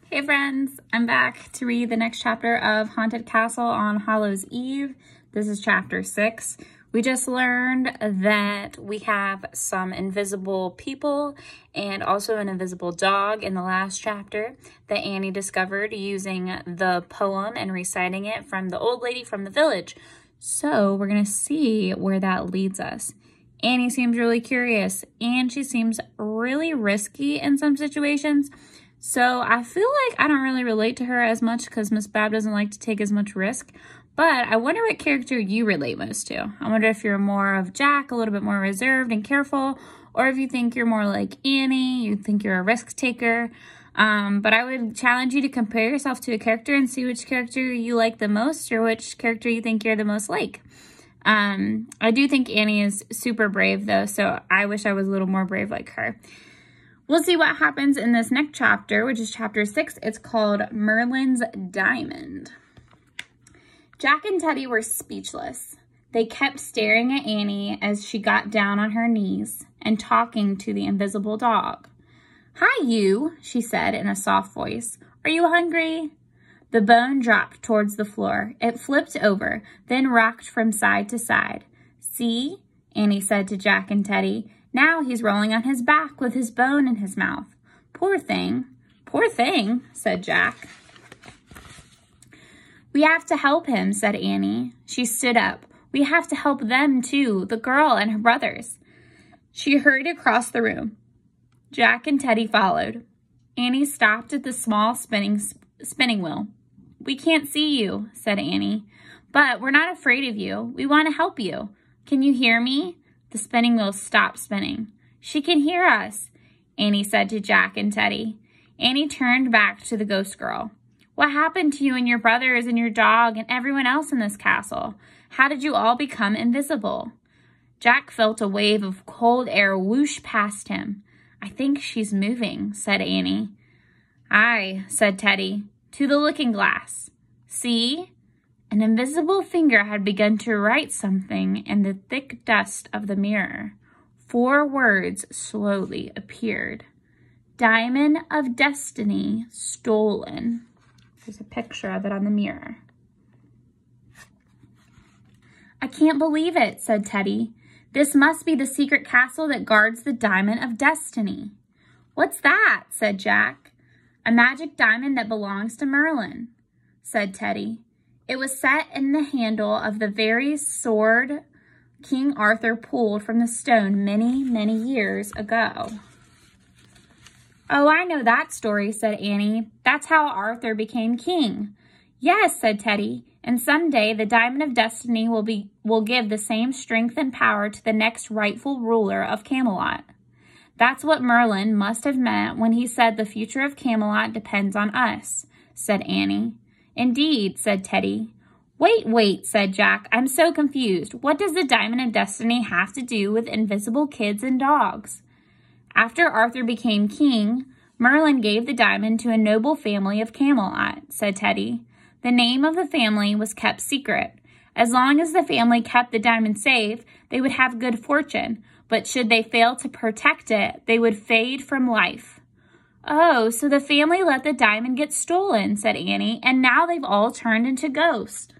Hey friends, I'm back to read the next chapter of Haunted Castle on Hallows Eve. This is chapter 6. We just learned that we have some invisible people and also an invisible dog in the last chapter that Annie discovered using the poem and reciting it from the old lady from the village. So we're going to see where that leads us. Annie seems really curious and she seems really risky in some situations. So I feel like I don't really relate to her as much because Miss Bab doesn't like to take as much risk. But I wonder what character you relate most to. I wonder if you're more of Jack, a little bit more reserved and careful, or if you think you're more like Annie, you think you're a risk taker. But I would challenge you to compare yourself to a character and see which character you like the most or which character you think you're the most like. I do think Annie is super brave though, so I wish I was a little more brave like her. We'll see what happens in this next chapter, which is chapter 6. It's called Merlin's Diamond. Jack and Teddy were speechless. They kept staring at Annie as she got down on her knees and talking to the invisible dog. "Hi, you," she said in a soft voice. "Are you hungry?" The bone dropped towards the floor. It flipped over, then rocked from side to side. "See?" Annie said to Jack and Teddy. "Now he's rolling on his back with his bone in his mouth. Poor thing." "Poor thing," said Jack. "We have to help him," said Annie. She stood up. "We have to help them too, the girl and her brothers." She hurried across the room. Jack and Teddy followed. Annie stopped at the small spinning wheel. "We can't see you," said Annie, "but we're not afraid of you. We want to help you. Can you hear me?" The spinning wheel stopped spinning. "She can hear us," Annie said to Jack and Teddy. Annie turned back to the ghost girl. "What happened to you and your brothers and your dog and everyone else in this castle? How did you all become invisible?" Jack felt a wave of cold air whoosh past him. "I think she's moving," said Annie. "Aye," said Teddy, "to the looking glass. See?" An invisible finger had begun to write something in the thick dust of the mirror. 4 words slowly appeared. "Diamond of Destiny stolen." There's a picture of it on the mirror. "I can't believe it," said Teddy. "This must be the secret castle that guards the Diamond of Destiny." "What's that?" said Jack. "A magic diamond that belongs to Merlin," said Teddy. "It was set in the handle of the very sword King Arthur pulled from the stone many, many years ago." "Oh, I know that story," said Annie. "That's how Arthur became king." "Yes," said Teddy, "and someday the Diamond of Destiny will give the same strength and power to the next rightful ruler of Camelot." "That's what Merlin must have meant when he said the future of Camelot depends on us," said Annie. "Indeed," said Teddy. Wait, said Jack. "I'm so confused. What does the Diamond of Destiny have to do with invisible kids and dogs?" "After Arthur became king, Merlin gave the diamond to a noble family of Camelot," said Teddy. "The name of the family was kept secret. As long as the family kept the diamond safe, they would have good fortune, but should they fail to protect it, they would fade from life." "Oh, so the family let the diamond get stolen," said Annie, "and now they've all turned into ghosts."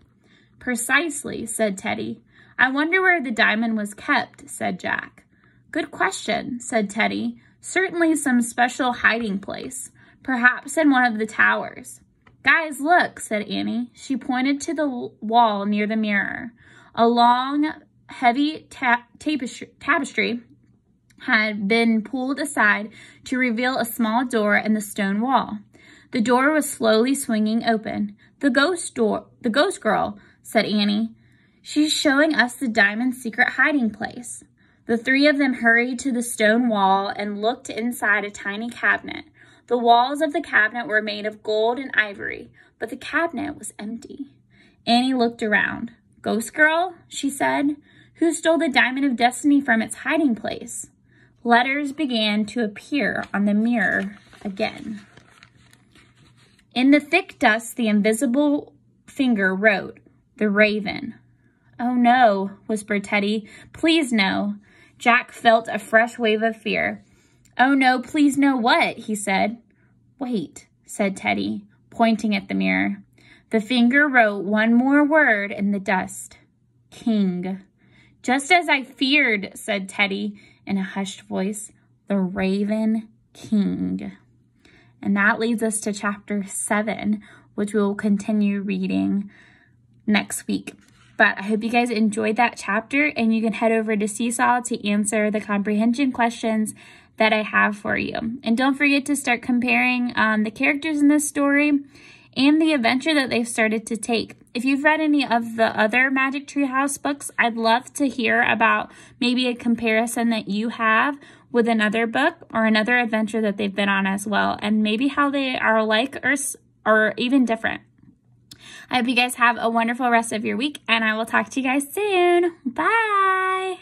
"Precisely," said Teddy. "I wonder where the diamond was kept," said Jack. "Good question," said Teddy. "Certainly some special hiding place, perhaps in one of the towers." "Guys, look," said Annie. She pointed to the wall near the mirror. A long, heavy tapestry had been pulled aside to reveal a small door in the stone wall. The door was slowly swinging open. The ghost girl," said Annie. "She's showing us the diamond's secret hiding place." The 3 of them hurried to the stone wall and looked inside a tiny cabinet. The walls of the cabinet were made of gold and ivory, but the cabinet was empty. Annie looked around. "Ghost girl," she said, "who stole the Diamond of Destiny from its hiding place?" Letters began to appear on the mirror again. In the thick dust, the invisible finger wrote, "The Raven." "Oh no," whispered Teddy. "Please no." Jack felt a fresh wave of fear. "Oh no, please no what?" he said. "Wait," said Teddy, pointing at the mirror. The finger wrote one more word in the dust. King. Just as I feared, said Teddy in a hushed voice. The Raven King. And that leads us to chapter 7, which we will continue reading next week. But I hope you guys enjoyed that chapter, and you can head over to Seesaw to answer the comprehension questions that I have for you. And don't forget to start comparing the characters in this story and the adventure that they've started to take. If you've read any of the other Magic Tree House books, I'd love to hear about maybe a comparison that you have with another book or another adventure that they've been on as well, and maybe how they are alike or even different. I hope you guys have a wonderful rest of your week, and I will talk to you guys soon. Bye!